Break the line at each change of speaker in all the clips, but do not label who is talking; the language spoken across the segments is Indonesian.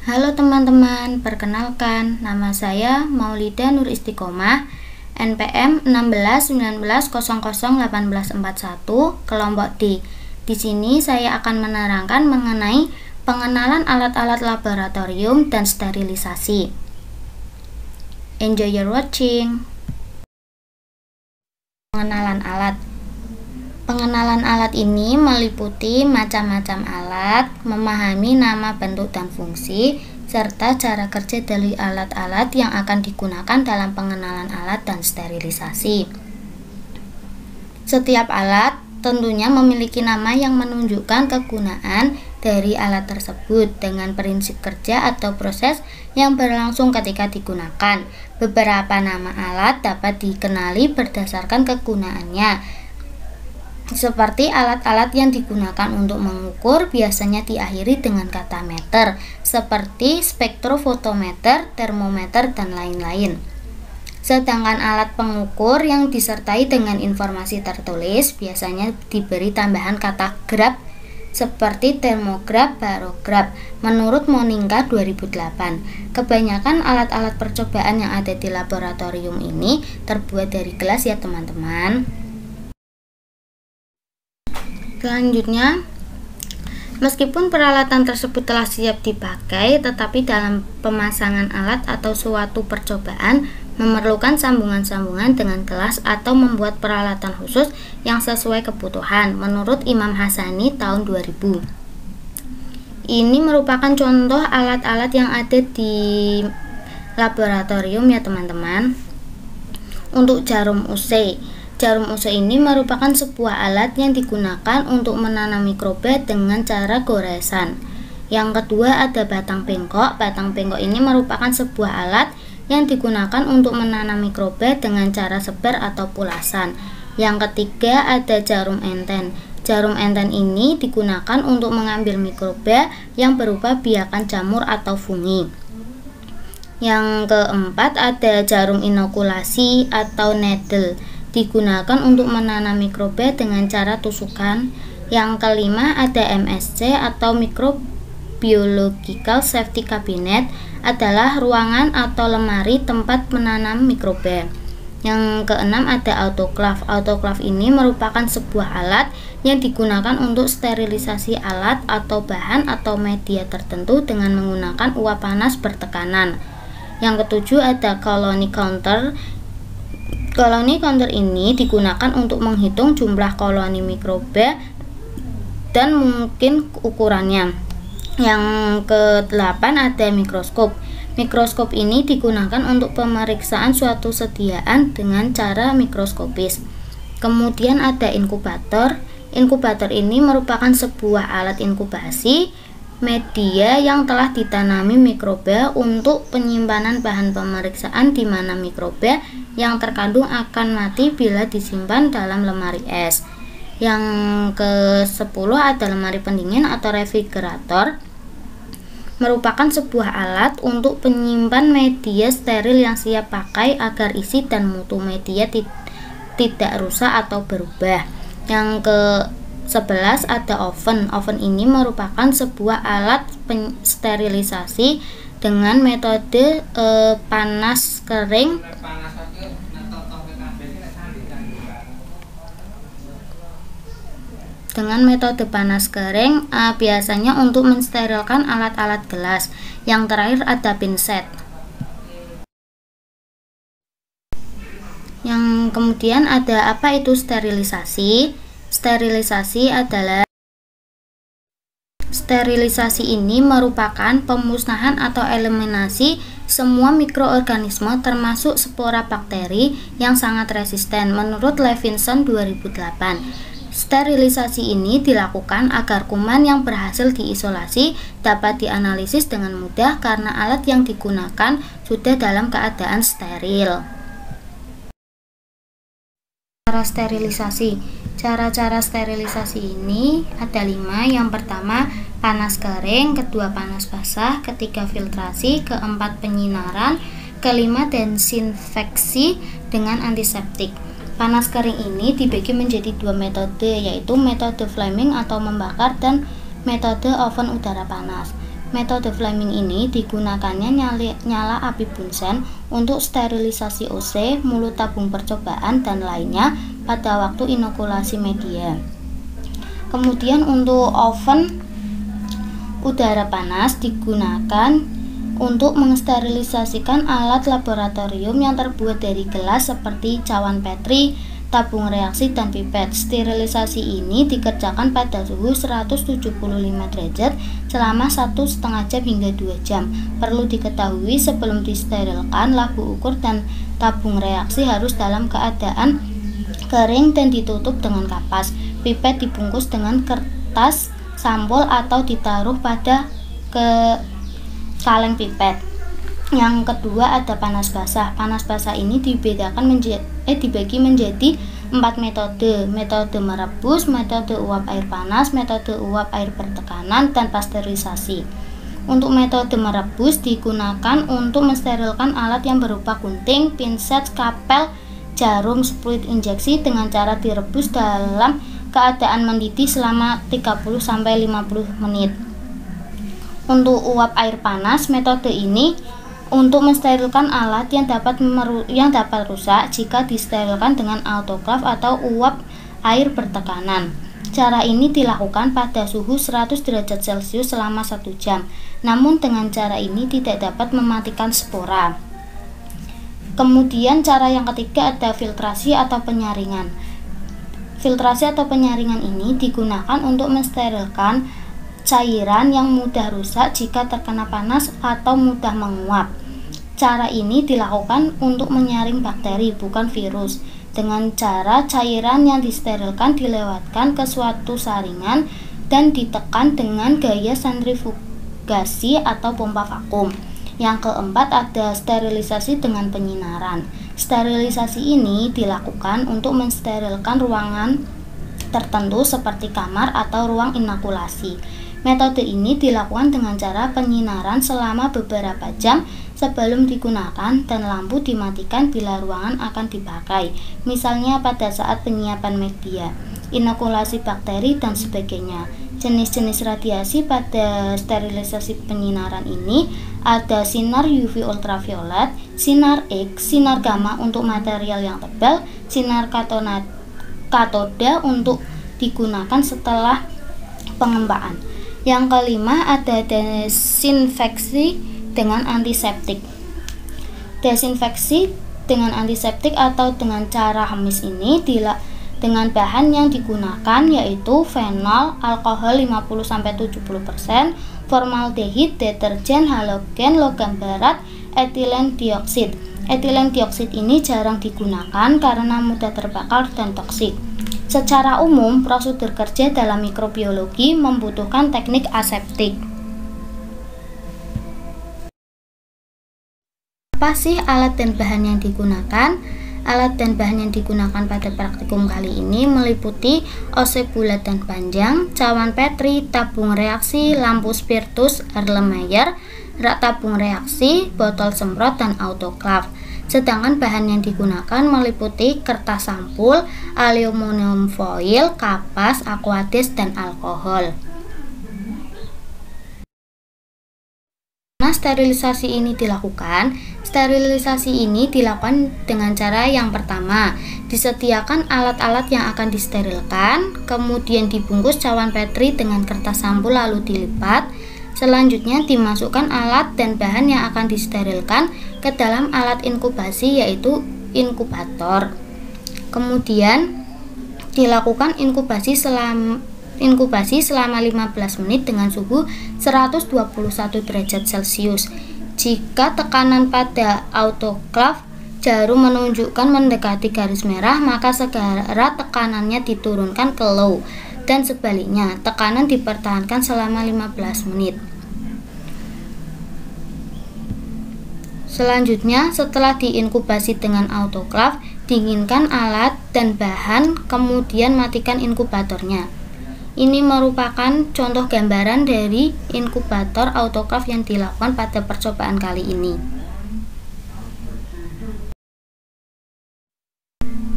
Halo teman-teman, perkenalkan nama saya Maulida Nur Istiqomah, NPM 1619001841, kelompok D. Di sini saya akan menerangkan mengenai pengenalan alat-alat laboratorium dan sterilisasi. Enjoy your watching. Pengenalan alat. Pengenalan alat ini meliputi macam-macam alat, memahami nama, bentuk, dan fungsi, serta cara kerja dari alat-alat yang akan digunakan dalam pengenalan alat dan sterilisasi. Setiap alat tentunya memiliki nama yang menunjukkan kegunaan dari alat tersebut dengan prinsip kerja atau proses yang berlangsung ketika digunakan. Beberapa nama alat dapat dikenali berdasarkan kegunaannya, seperti alat-alat yang digunakan untuk mengukur biasanya diakhiri dengan kata meter, seperti spektrofotometer, termometer, dan lain-lain. Sedangkan alat pengukur yang disertai dengan informasi tertulis biasanya diberi tambahan kata graf, seperti termograf, barograf, menurut Moninga 2008. Kebanyakan alat-alat percobaan yang ada di laboratorium ini terbuat dari gelas ya teman-teman. Selanjutnya, meskipun peralatan tersebut telah siap dipakai, tetapi dalam pemasangan alat atau suatu percobaan memerlukan sambungan-sambungan dengan gelas atau membuat peralatan khusus yang sesuai kebutuhan, menurut Imam Hasani tahun 2000. Ini merupakan contoh alat-alat yang ada di laboratorium ya teman-teman. Untuk jarum UC. Jarum UC ini merupakan sebuah alat yang digunakan untuk menanam mikroba dengan cara goresan. Yang kedua ada batang bengkok. Batang bengkok ini merupakan sebuah alat yang digunakan untuk menanam mikroba dengan cara sebar atau pulasan. Yang ketiga ada jarum enten. Jarum enten ini digunakan untuk mengambil mikroba yang berupa biakan jamur atau fungi. Yang keempat ada jarum inokulasi atau needle, digunakan untuk menanam mikroba dengan cara tusukan. Yang kelima ada MSC atau Microbiological Safety Cabinet, adalah ruangan atau lemari tempat menanam mikroba. Yang keenam ada autoclave. Autoclave ini merupakan sebuah alat yang digunakan untuk sterilisasi alat atau bahan atau media tertentu dengan menggunakan uap panas bertekanan. Yang ketujuh ada colony counter. Koloni counter ini digunakan untuk menghitung jumlah koloni mikroba dan mungkin ukurannya. Yang ke-8 ada mikroskop. Mikroskop ini digunakan untuk pemeriksaan suatu sediaan dengan cara mikroskopis. Kemudian ada inkubator. Inkubator ini merupakan sebuah alat inkubasi media yang telah ditanami mikroba untuk penyimpanan bahan pemeriksaan, di mana mikroba yang terkandung akan mati bila disimpan dalam lemari es. Yang ke-10 ada lemari pendingin atau refrigerator, merupakan sebuah alat untuk penyimpan media steril yang siap pakai agar isi dan mutu media tidak rusak atau berubah. Yang ke-11 ada oven. Oven ini merupakan sebuah alat sterilisasi dengan metode panas kering biasanya untuk mensterilkan alat-alat gelas. Yang terakhir ada pinset. Yang kemudian ada apa itu sterilisasi? Sterilisasi ini merupakan pemusnahan atau eliminasi semua mikroorganisme termasuk spora bakteri yang sangat resisten, menurut Levinson 2008. Sterilisasi ini dilakukan agar kuman yang berhasil diisolasi dapat dianalisis dengan mudah karena alat yang digunakan sudah dalam keadaan steril. Cara sterilisasi. Cara-cara sterilisasi ini ada 5. Yang pertama panas kering, kedua panas basah, ketiga filtrasi, keempat penyinaran, kelima desinfeksi dengan antiseptik. Panas kering ini dibagi menjadi 2 metode, yaitu metode flaming atau membakar dan metode oven udara panas. Metode Fleming ini digunakannya nyala api Bunsen untuk sterilisasi OC, mulut tabung percobaan, dan lainnya pada waktu inokulasi media. Kemudian untuk oven udara panas digunakan untuk mensterilisasikan alat laboratorium yang terbuat dari gelas seperti cawan Petri, tabung reaksi, dan pipet. Sterilisasi ini dikerjakan pada suhu 175 derajat selama 1,5 jam hingga 2 jam. Perlu diketahui sebelum disterilkan, labu ukur dan tabung reaksi harus dalam keadaan kering dan ditutup dengan kapas. Pipet dibungkus dengan kertas sampul atau ditaruh pada kaleng pipet. Yang kedua ada panas basah. Panas basah ini dibagi menjadi 4 metode. Metode merebus, metode uap air panas, metode uap air bertekanan, dan pasteurisasi. Untuk metode merebus digunakan untuk mensterilkan alat yang berupa gunting, pinset, skapel, jarum, spluit injeksi dengan cara direbus dalam keadaan mendidih selama 30-50 menit. Untuk uap air panas, metode ini untuk mensterilkan alat yang dapat rusak jika disterilkan dengan autoclave atau uap air bertekanan. Cara ini dilakukan pada suhu 100 derajat Celcius selama 1 jam. Namun dengan cara ini tidak dapat mematikan spora. Kemudian cara yang ketiga ada filtrasi atau penyaringan. Filtrasi atau penyaringan ini digunakan untuk mensterilkan cairan yang mudah rusak jika terkena panas atau mudah menguap. Cara ini dilakukan untuk menyaring bakteri, bukan virus. Dengan cara cairan yang disterilkan dilewatkan ke suatu saringan dan ditekan dengan gaya sentrifugasi atau pompa vakum. Yang keempat ada sterilisasi dengan penyinaran. Sterilisasi ini dilakukan untuk mensterilkan ruangan tertentu seperti kamar atau ruang inokulasi. Metode ini dilakukan dengan cara penyinaran selama beberapa jam sebelum digunakan dan lampu dimatikan bila ruangan akan dipakai, misalnya pada saat penyiapan media, inokulasi bakteri, dan sebagainya. Jenis-jenis radiasi pada sterilisasi penyinaran ini ada sinar UV ultraviolet, sinar X, sinar gamma untuk material yang tebal, sinar katoda untuk digunakan setelah pengembaan. Yang kelima ada desinfeksi dengan antiseptik. Desinfeksi dengan antiseptik atau dengan cara hemis ini dengan bahan yang digunakan yaitu fenol, alkohol 50-70%, formaldehid, deterjen, halogen, logam berat, etilen dioksid. Etilen dioksid ini jarang digunakan karena mudah terbakar dan toksik. Secara umum, prosedur kerja dalam mikrobiologi membutuhkan teknik aseptik. Apa sih alat dan bahan yang digunakan? Alat dan bahan yang digunakan pada praktikum kali ini meliputi OC bulat dan panjang, cawan Petri, tabung reaksi, lampu spiritus, Erlenmeyer, rak tabung reaksi, botol semprot, dan autoclave. Sedangkan bahan yang digunakan meliputi kertas sampul, aluminium foil, kapas, aquades, dan alkohol. Nah, sterilisasi ini dilakukan dengan cara yang pertama, disediakan alat-alat yang akan disterilkan, kemudian dibungkus cawan Petri dengan kertas sampul lalu dilipat. Selanjutnya dimasukkan alat dan bahan yang akan disterilkan ke dalam alat inkubasi yaitu inkubator. Kemudian dilakukan inkubasi selama 15 menit dengan suhu 121 derajat Celcius. Jika tekanan pada autoclave jarum menunjukkan mendekati garis merah, maka segera tekanannya diturunkan ke low, dan sebaliknya, tekanan dipertahankan selama 15 menit. Selanjutnya, setelah diinkubasi dengan autoclave, dinginkan alat dan bahan, kemudian matikan inkubatornya. Ini merupakan contoh gambaran dari inkubator autoclave yang dilakukan pada percobaan kali ini.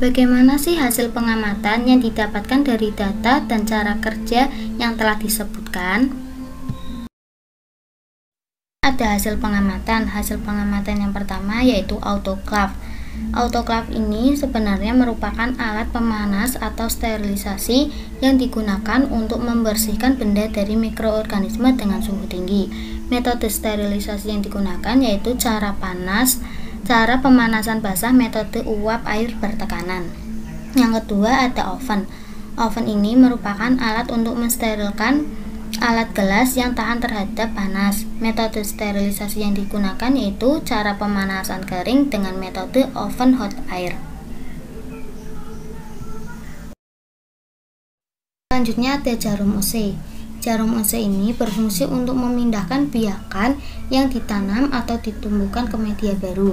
Bagaimana sih hasil pengamatan yang didapatkan dari data dan cara kerja yang telah disebutkan? Ada hasil pengamatan. Hasil pengamatan yang pertama yaitu autoclave. Autoclave ini sebenarnya merupakan alat pemanas atau sterilisasi yang digunakan untuk membersihkan benda dari mikroorganisme dengan suhu tinggi. Metode sterilisasi yang digunakan yaitu cara pemanasan basah, metode uap air bertekanan. Yang kedua ada oven. Oven ini merupakan alat untuk mensterilkan alat gelas yang tahan terhadap panas. Metode sterilisasi yang digunakan yaitu cara pemanasan kering dengan metode oven hot air. Selanjutnya ada jarum OC. Jarum OC ini berfungsi untuk memindahkan biakan yang ditanam atau ditumbuhkan ke media baru.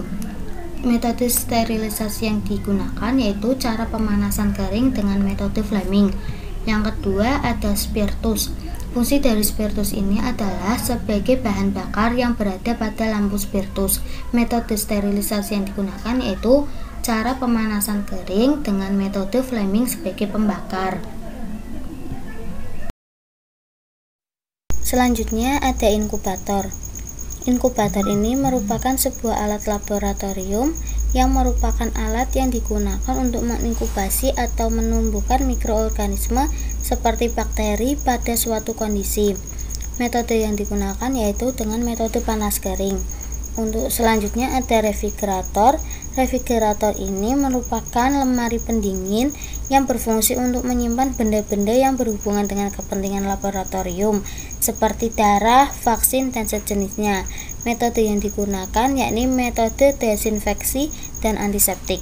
Metode sterilisasi yang digunakan yaitu cara pemanasan kering dengan metode Fleming. Yang kedua ada spiritus. Fungsi dari spiritus ini adalah sebagai bahan bakar yang berada pada lampu spiritus. Metode sterilisasi yang digunakan yaitu cara pemanasan kering dengan metode Fleming sebagai pembakar. Selanjutnya ada inkubator. Inkubator ini merupakan sebuah alat laboratorium yang merupakan alat yang digunakan untuk menginkubasi atau menumbuhkan mikroorganisme seperti bakteri pada suatu kondisi. Metode yang digunakan yaitu dengan metode panas kering. Untuk selanjutnya ada refrigerator. Refrigerator ini merupakan lemari pendingin yang berfungsi untuk menyimpan benda-benda yang berhubungan dengan kepentingan laboratorium seperti darah, vaksin, dan sejenisnya. Metode yang digunakan yakni metode desinfeksi dan antiseptik.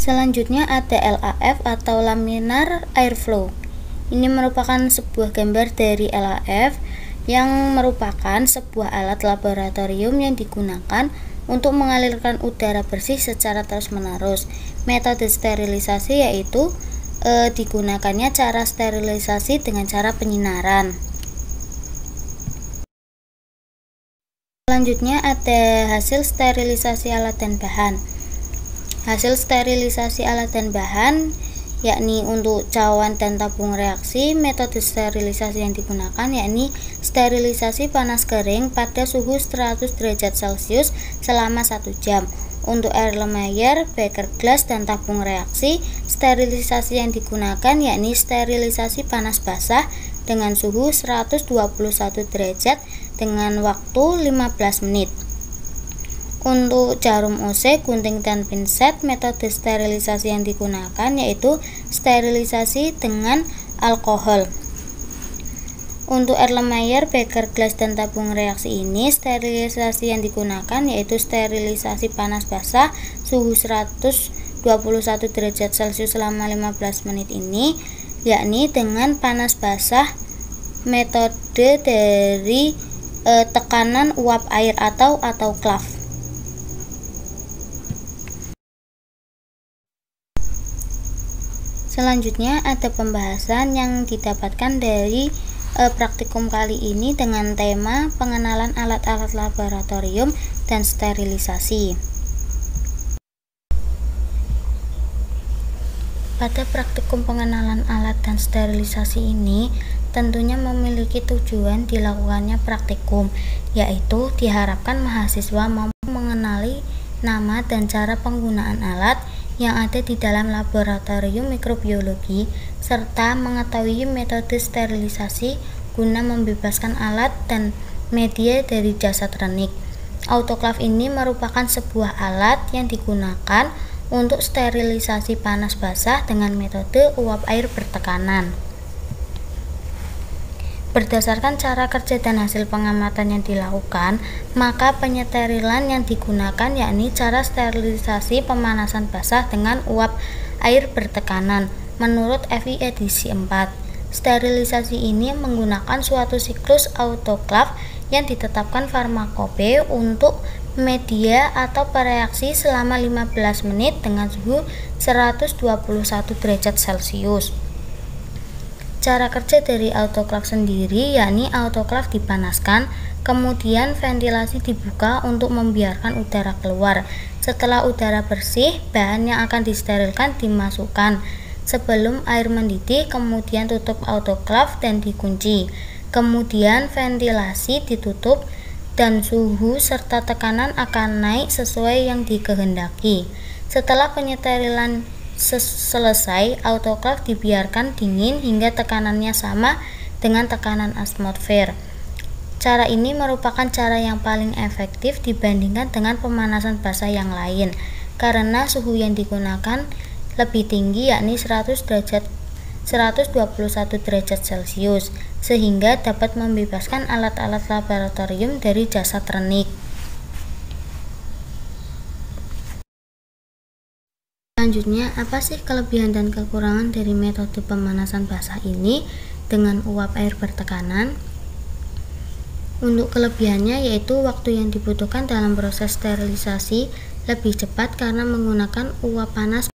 Selanjutnya ada LAF atau laminar airflow. Ini merupakan sebuah gambar dari LAF yang merupakan sebuah alat laboratorium yang digunakan untuk mengalirkan udara bersih secara terus-menerus. Metode sterilisasi yaitu digunakannya cara sterilisasi dengan cara penyinaran. Selanjutnya ada hasil sterilisasi alat dan bahan. Hasil sterilisasi alat dan bahan yakni untuk cawan dan tabung reaksi. Metode sterilisasi yang digunakan yakni sterilisasi panas kering pada suhu 100 derajat Celcius selama 1 jam. Untuk Erlenmeyer, beker gelas, dan tabung reaksi, sterilisasi yang digunakan yakni sterilisasi panas basah dengan suhu 121 derajat dengan waktu 15 menit. Untuk jarum OC, gunting, dan pinset, metode sterilisasi yang digunakan yaitu sterilisasi dengan alkohol. Untuk Erlenmeyer, beker gelas, dan tabung reaksi ini, sterilisasi yang digunakan yaitu sterilisasi panas basah suhu 121 derajat Celcius selama 15 menit ini, yakni dengan panas basah metode dari tekanan uap air atau autoclave. Selanjutnya ada pembahasan yang didapatkan dari praktikum kali ini dengan tema pengenalan alat-alat laboratorium dan sterilisasi. Pada praktikum pengenalan alat dan sterilisasi ini tentunya memiliki tujuan dilakukannya praktikum, yaitu diharapkan mahasiswa mampu mengenali nama dan cara penggunaan alat yang ada di dalam laboratorium mikrobiologi serta mengetahui metode sterilisasi guna membebaskan alat dan media dari jasad renik. Autoclave ini merupakan sebuah alat yang digunakan untuk sterilisasi panas basah dengan metode uap air bertekanan. Berdasarkan cara kerja dan hasil pengamatan yang dilakukan, maka penyesterilan yang digunakan yakni cara sterilisasi pemanasan basah dengan uap air bertekanan menurut FI edisi 4. Sterilisasi ini menggunakan suatu siklus autoclave yang ditetapkan farmakope untuk media atau pereaksi selama 15 menit dengan suhu 121 derajat Celcius. Cara kerja dari autoclave sendiri yakni autoclave dipanaskan, kemudian ventilasi dibuka untuk membiarkan udara keluar. Setelah udara bersih, bahan yang akan disterilkan dimasukkan. Sebelum air mendidih, kemudian tutup autoclave dan dikunci. Kemudian ventilasi ditutup dan suhu serta tekanan akan naik sesuai yang dikehendaki. Setelah penyterilan selesai, autoclave dibiarkan dingin hingga tekanannya sama dengan tekanan atmosfer. Cara ini merupakan cara yang paling efektif dibandingkan dengan pemanasan basah yang lain, karena suhu yang digunakan lebih tinggi, yakni 121 derajat Celcius, sehingga dapat membebaskan alat-alat laboratorium dari jasa ternik. Selanjutnya, apa sih kelebihan dan kekurangan dari metode pemanasan basah ini dengan uap air bertekanan? Untuk kelebihannya yaitu waktu yang dibutuhkan dalam proses sterilisasi lebih cepat karena menggunakan uap panas.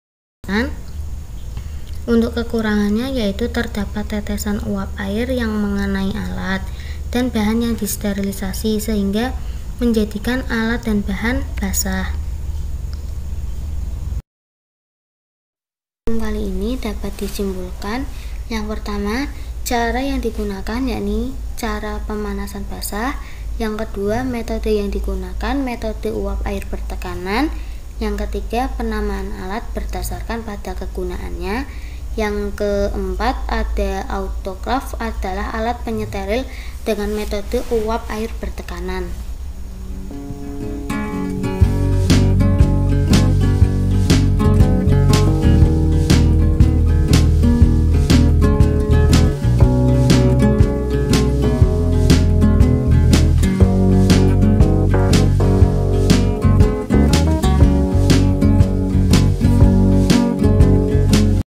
Untuk kekurangannya yaitu terdapat tetesan uap air yang mengenai alat dan bahan yang disterilisasi sehingga menjadikan alat dan bahan basah. Kali ini dapat disimpulkan, yang pertama, cara yang digunakan yakni cara pemanasan basah. Yang kedua, metode yang digunakan metode uap air bertekanan. Yang ketiga, penamaan alat berdasarkan pada kegunaannya. Yang keempat, ada autoclave adalah alat penyeteril dengan metode uap air bertekanan.